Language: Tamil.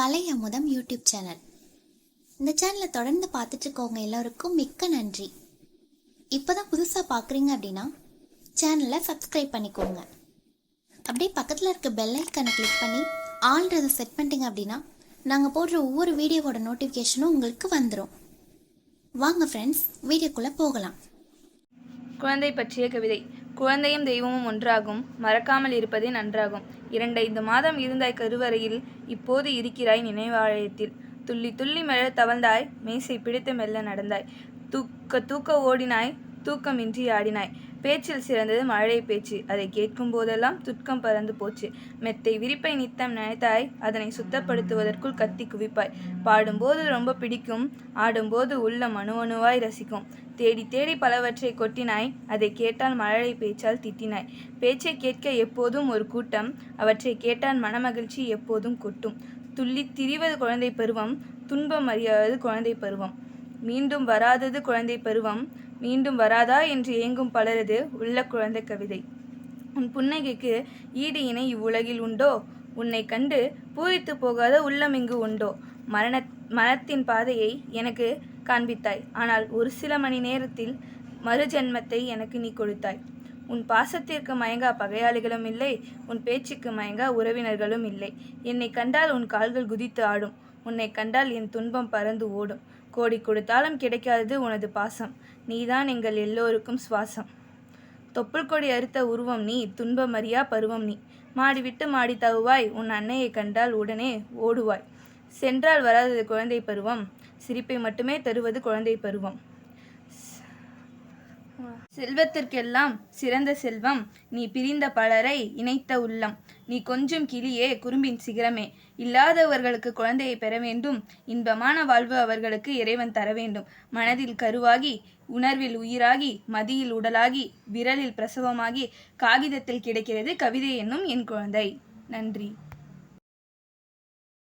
கலை அமுதம் யூடியூப் சேனல். இந்த சேனலை தொடர்ந்து பார்த்துட்டு இருக்கவங்க எல்லோருக்கும் மிக்க நன்றி. இப்போதான் புதுசாக பார்க்குறீங்க அப்படின்னா சேனலை சப்ஸ்கிரைப் பண்ணிக்கோங்க. அப்படியே பக்கத்தில் இருக்க பெல் ஐக்கானை கிளிக் பண்ணி ஆல்ரெடி செட் பண்ணிட்டீங்க அப்படின்னா நாங்கள் போடுற ஒவ்வொரு வீடியோவோட நோட்டிஃபிகேஷனும் உங்களுக்கு வந்துடும். வாங்க ஃப்ரெண்ட்ஸ், வீடியோக்குள்ளே போகலாம். குழந்தை பற்றிய கவிதை. குழந்தையும் தெய்வமும் ஒன்றாகும், மறக்காமல் இருப்பதே நன்றாகும். 2-5 மாதம் இருந்தாய் கருவறையில், இப்போது இருக்கிறாய் நினைவாலயத்தில். துள்ளி துள்ளி மெல்ல தவழ்ந்தாய், மேசை பிடித்து மெல்ல நடந்தாய். தூக்க தூக்க ஓடினாய், தூக்கமின்றி ஆடினாய். பேச்சில் சிறந்தது மழலை பேச்சு, அதை கேட்கும் போதெல்லாம் துக்கம் பறந்து போச்சு. மெத்தை விரிப்பை நித்தம் நினைத்தாய், அதனை சுத்தப்படுத்துவதற்குள் கத்தி குவிப்பாய். பாடும்போது ரொம்ப பிடிக்கும், ஆடும்போது உள்ளம் அணுவணுவாய் ரசிக்கும். தேடி தேடி பலவற்றை கொட்டினாய், அதை கேட்டால் மழலை பேச்சால் திட்டினாய். பேச்சை கேட்க எப்போதும் ஒரு கூட்டம், அவற்றை கேட்டால் மனமகிழ்ச்சி எப்போதும் கொட்டும். துள்ளி திரிவது குழந்தை பருவம், துன்பம் அறியாதது குழந்தை பருவம். மீண்டும் வராதது குழந்தை பருவம், மீண்டும் வராதா என்று ஏங்கும் பலரது உள்ள குழந்தை கவிதை. உன் புன்னகைக்கு ஈடு இணை இவ்வுலகில் உண்டோ? உன்னை கண்டு பூரித்து போகாத உள்ளம் இங்கு உண்டோ? மரணத்தின் பாதையை எனக்கு காண்பித்தாய், ஆனால் ஒரு சில மணி நேரத்தில் மறுஜென்மத்தை எனக்கு நீ கொடுத்தாய். உன் பாசத்திற்கு மயங்கா பகையாளிகளும் இல்லை, உன் பேச்சுக்கு மயங்கா உறவினர்களும் இல்லை. என்னை கண்டால் உன் கால்கள் குதித்து ஆடும், உன்னை கண்டால் என் துன்பம் பறந்து ஓடும். கோடி கொடுத்தாலும் கிடைக்காதது உனது பாசம், நீதான் எங்கள் எல்லோருக்கும் சுவாசம். தொப்புள் கொடி அறுத்த உருவம் நீ, துன்பமறியா பருவம் நீ. மாடிவிட்டு மாடி தவுவாய், உன் அன்னையை கண்டால் உடனே ஓடுவாய். சென்றால் வராதது குழந்தை பருவம், சிரிப்பை மட்டுமே தருவது குழந்தை பருவம். செல்வத்திற்கெல்லாம் சிறந்த செல்வம், நீ பிரிந்த பலரை இணைத்த உள்ளம். நீ கொஞ்சம் கிளியே, குறும்பின் சிகரமே. இல்லாதவர்களுக்கு குழந்தையை பெற வேண்டும், இன்பமான வாழ்வு அவர்களுக்கு இறைவன் தர வேண்டும். மனதில் கருவாகி, உணர்வில் உயிராகி, மதியில் உடலாகி, விரலில் பிரசவமாகி, காகிதத்தில் கிடைக்கிறது கவிதை என்னும் என் குழந்தை. நன்றி.